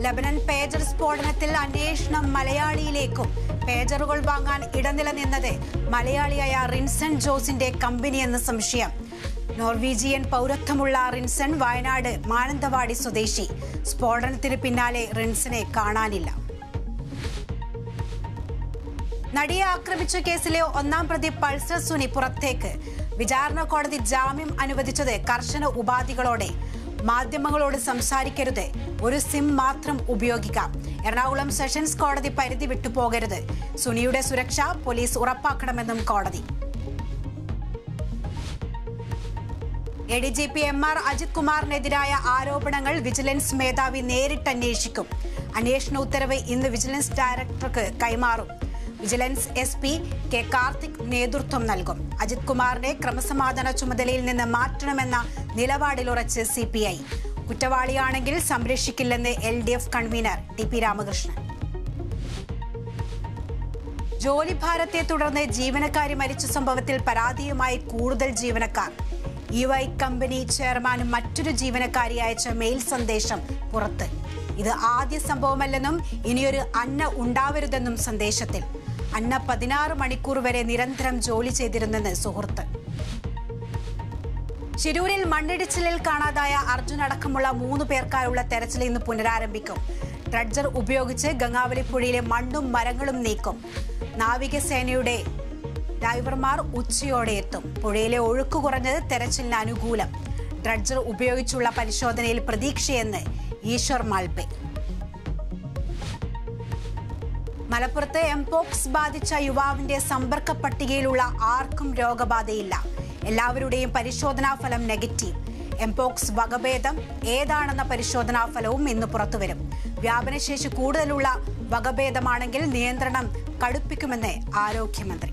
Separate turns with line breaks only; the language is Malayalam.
ലബനൻ പേജർ സ്ഫോടനത്തിൽ അന്വേഷണം മലയാളിയിലേക്കും. പേജറുകൾ വാങ്ങാൻ ഇടനില നിന്നത് മലയാളിയായ റിൻസൺ ജോസിന്റെ കമ്പനിയെന്ന് സംശയം. നോർവീജിയൻ പൗരത്വമുള്ള റിൻസൺ വയനാട് മാനന്തവാടി സ്വദേശി. സ്ഫോടനത്തിന് പിന്നാലെ റിൻസനെ കാണാനില്ല. നടിയെ ആക്രമിച്ച കേസിലെ ഒന്നാം പ്രതി പൾസർ സുനി പുറത്തേക്ക്. വിചാരണ കോടതി ജാമ്യം അനുവദിച്ചത് കർശന ഉപാധികളോടെ. മാധ്യമങ്ങളോട് സംസാരിക്കരുത്, ഒരു സിം മാത്രം ഉപയോഗിക്കാം. എറണാകുളം സെഷൻസ് കോടതി പരിധി വിട്ടുപോകരുത്. സുനിയുടെ സുരക്ഷ പോലീസ് ഉറപ്പാക്കണമെന്നും കോടതി. ADGP MR അജിത് കുമാറിനെതിരായ ആരോപണങ്ങൾ വിജിലൻസ് മേധാവി നേരിട്ട് അന്വേഷിക്കും. അന്വേഷണ ഉത്തരവ് ഇന്ന് വിജിലൻസ് ഡയറക്ടർക്ക് കൈമാറും. വിജിലൻസ് SP K കാർത്തിക് നേതൃത്വം നൽകും. അജിത് കുമാറിനെ ക്രമസമാധാന ചുമതലയിൽ നിന്ന് മാറ്റണമെന്ന നിലപാടിലുറച്ച് CPI. കുറ്റവാളിയാണെങ്കിൽ സംരക്ഷിക്കില്ലെന്ന് LDF കൺവീനർ TP രാമകൃഷ്ണൻ. ജോലിഭാരത്തെ തുടർന്ന് ജീവനക്കാരി മരിച്ച സംഭവത്തിൽ പരാതിയുമായി കൂടുതൽ ജീവനക്കാർ. EY കമ്പനി ചെയർമാനും മറ്റൊരു ജീവനക്കാരി അയച്ച മെയിൽ സന്ദേശം പുറത്ത്. ഇത് ആദ്യ സംഭവമല്ലെന്നും ഇനിയൊരു അന്ന ഉണ്ടാവരുതെന്നും സന്ദേശത്തിൽ. അന്ന 16 മണിക്കൂർ വരെ നിരന്തരം ജോലി ചെയ്തിരുന്നെന്ന് സുഹൃത്ത്. ശിരൂരിൽ മണ്ണിടിച്ചിലിൽ കാണാതായ അർജുൻ അടക്കമുള്ള 3 പേർക്കായുള്ള തെരച്ചിൽ ഇന്ന് പുനരാരംഭിക്കും. ഡ്രഡ്ജർ ഉപയോഗിച്ച് ഗംഗാവലി പുഴയിലെ മണ്ണും മരങ്ങളും നീക്കും. നാവികസേനയുടെ ഡൈവർമാർ ഉച്ചയോടെ എത്തും. പുഴയിലെ ഒഴുക്ക് കുറഞ്ഞത് തെരച്ചിലിന് അനുകൂലം. ഡ്രഡ്ജർ ഉപയോഗിച്ചുള്ള പരിശോധനയിൽ പ്രതീക്ഷയെന്ന് ഈശ്വർ മാൽപെ. മലപ്പുറത്ത് എംപോക്സ് ബാധിച്ച യുവാവിന്റെ സമ്പർക്ക പട്ടികയിലുള്ള ആർക്കും രോഗബാധയില്ല. എല്ലാവരുടെയും പരിശോധനാ ഫലം നെഗറ്റീവ്. എംപോക്സ് വകഭേദം ഏതാണെന്ന പരിശോധനാ ഫലവും ഇന്ന് പുറത്തുവരും. വ്യാപനശേഷി കൂടുതലുള്ള വകഭേദമാണെങ്കിൽ നിയന്ത്രണം കടുപ്പിക്കുമെന്ന് ആരോഗ്യമന്ത്രി.